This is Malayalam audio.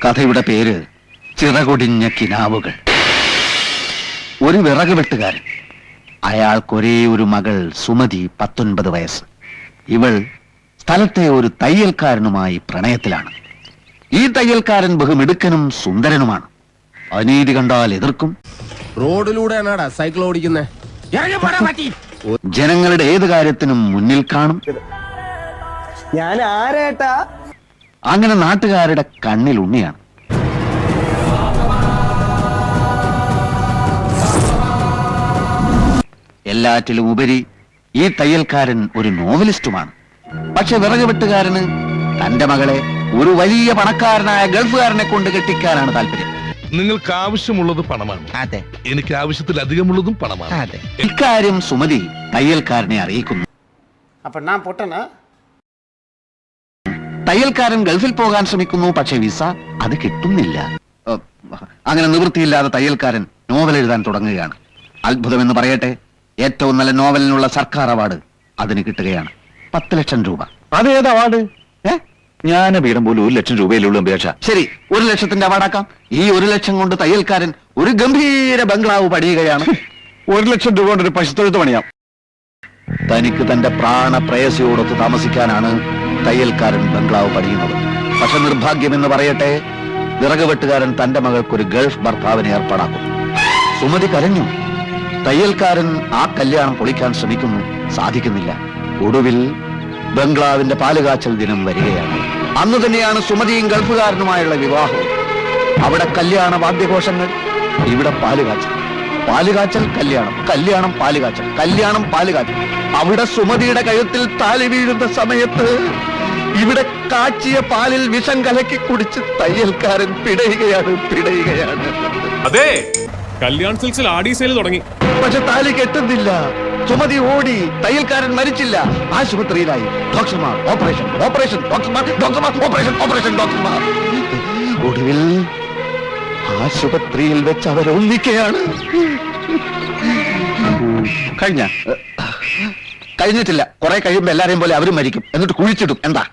കഥയുടെ പേര് ചിറകൊടിഞ്ഞ കിനാവുകൾ. ഒരു വിറക് വെട്ടുകാരൻ, അയാൾക്കൊരേ ഒരു മകൾ സുമതി, 19 വയസ്സ്. ഇവൾ സ്ഥലത്തെ ഒരു തയ്യൽക്കാരനുമായി പ്രണയത്തിലാണ്. ഈ തയ്യൽക്കാരൻ ബഹുമിടുക്കനും സുന്ദരനുമാണ്. അനീതി കണ്ടാൽ എതിർക്കും. റോഡിലൂടെയാണാടാ സൈക്കിൾ ഓടിക്കുന്നേ. ജനങ്ങളുടെ ഏത് കാര്യത്തിനും മുന്നിൽ കാണും. ഞാൻ ആരേട്ടാ? അങ്ങനെ നാട്ടുകാരുടെ കണ്ണിൽ ഉണ്ണിയാണ്. എല്ലാറ്റിലും ഉപരി ഈ തയ്യൽക്കാരൻ ഒരു നോവലിസ്റ്റുമാണ്. പക്ഷെ വിറക് വെട്ടുകാരന് തന്റെ മകളെ ഒരു വലിയ പണക്കാരനായ ഗൾഫുകാരനെ കൊണ്ട് കെട്ടിക്കാനാണ് താല്പര്യം. നിങ്ങൾക്ക് ആവശ്യമുള്ളത് പണമാണ്. അതെ. എനിക്ക് ആവശ്യത്തിലധികമുള്ളതും പണമാണ്. അതെ. ഇക്കാര്യം സുമതി തയ്യൽക്കാരനെ അറിയിക്കുന്നു. അപ്പൊ ഞാൻ പൊട്ടനാ? തയ്യൽക്കാരൻ ഗൾഫിൽ പോകാൻ ശ്രമിക്കുന്നു. പക്ഷെ വിസ അത് കിട്ടുന്നില്ല. അങ്ങനെ നിവൃത്തിയില്ലാതെ തയ്യൽക്കാരൻ നോവൽ എഴുതാൻ തുടങ്ങുകയാണ്. അത്ഭുതമെന്ന് പറയട്ടെ, ഏറ്റവും നല്ല നോവലിനുള്ള സർക്കാർ അവാർഡ് അതിന് കിട്ടുകയാണ്. 10 ലക്ഷം രൂപ. അതേത് അവാർഡ്? ജ്ഞാനപീഠം പോലും 1 ലക്ഷം രൂപയിലുള്ള അപേക്ഷ. ശരി, 1 ലക്ഷത്തിന്റെ അവാർഡാക്കാം. ഈ 1 ലക്ഷം കൊണ്ട് തയ്യൽക്കാരൻ ഒരു ഗംഭീര ബംഗ്ലാവ് പണിയുകയാണ്. 1 ലക്ഷം രൂപ കൊണ്ട് ഒരു പശുത്തൊഴുത്ത് പണിയാം. തനിക്ക് തന്റെ പ്രാണപ്രേയസിയോടൊത്ത് താമസിക്കാനാണ് തയ്യൽക്കാരൻ ബംഗ്ലാവ് പണിയുന്നത്. പക്ഷെ നിർഭാഗ്യമെന്ന് പറയട്ടെ, വിറക് വെട്ടുകാരൻ തന്റെ മകൾക്കൊരു ഗൾഫ് ഭർത്താവിനെ ഏർപ്പാടാക്കും. സുമതി കരഞ്ഞു. തയ്യൽക്കാരൻ ആ കല്യാണം പൊളിക്കാൻ ശ്രമിക്കുന്നു. സാധിക്കുന്നില്ല. ഒടുവിൽ ബംഗ്ലാവിന്റെ പാലുകാച്ചൽ ദിനം വരികയാണ്. അന്ന് തന്നെയാണ് സുമതിയും ഗൾഫുകാരനുമായുള്ള വിവാഹം. അവിടെ കല്യാണ വാദ്യഘോഷങ്ങൾ, ഇവിടെ പാലുകാച്ചൽ. പാലുകാച്ചൽ കല്യാണം, കല്യാണം പാലുകാച്ചൽ, കല്യാണം പാലുകാച്ചൽ. അവിടെ സുമതിയുടെ കഴുത്തിൽ താലി വീഴുന്ന സമയത്ത് ഇവിടെ കാച്ചിയ പാലിൽ വിഷം കലക്കി കുടിച്ച് തയ്യൽക്കാരൻ പിടയുകയാണ്. അതെ, കല്യാൺ സിൽക്സിൽ ആഡി സെയിൽ തുടങ്ങി. പക്ഷെ താലി കെട്ടുന്നില്ല. സുമതി ഓടി. തയ്യൽക്കാരൻ മരിച്ചില്ല. ആശുപത്രിയിലായി. ഡോക്ടർമാർ ഓപ്പറേഷൻ, ഓപ്പറേഷൻ, ഡോക്ടർമാർ, ഡോക്ടർമാർ, ഓപ്പറേഷൻ, ഓപ്പറേഷൻ, ഡോക്ടർമാർ. ഒടുവിൽ ആശുപത്രിയിൽ വെച്ച് അവരൊന്നിക്കുകയാണ്. കഴിഞ്ഞിട്ടില്ല. കുറെ കഴിയുമ്പോ എല്ലാരെയും പോലെ അവരും മരിക്കും. എന്നിട്ട് കുഴിച്ചിടും. എന്താ?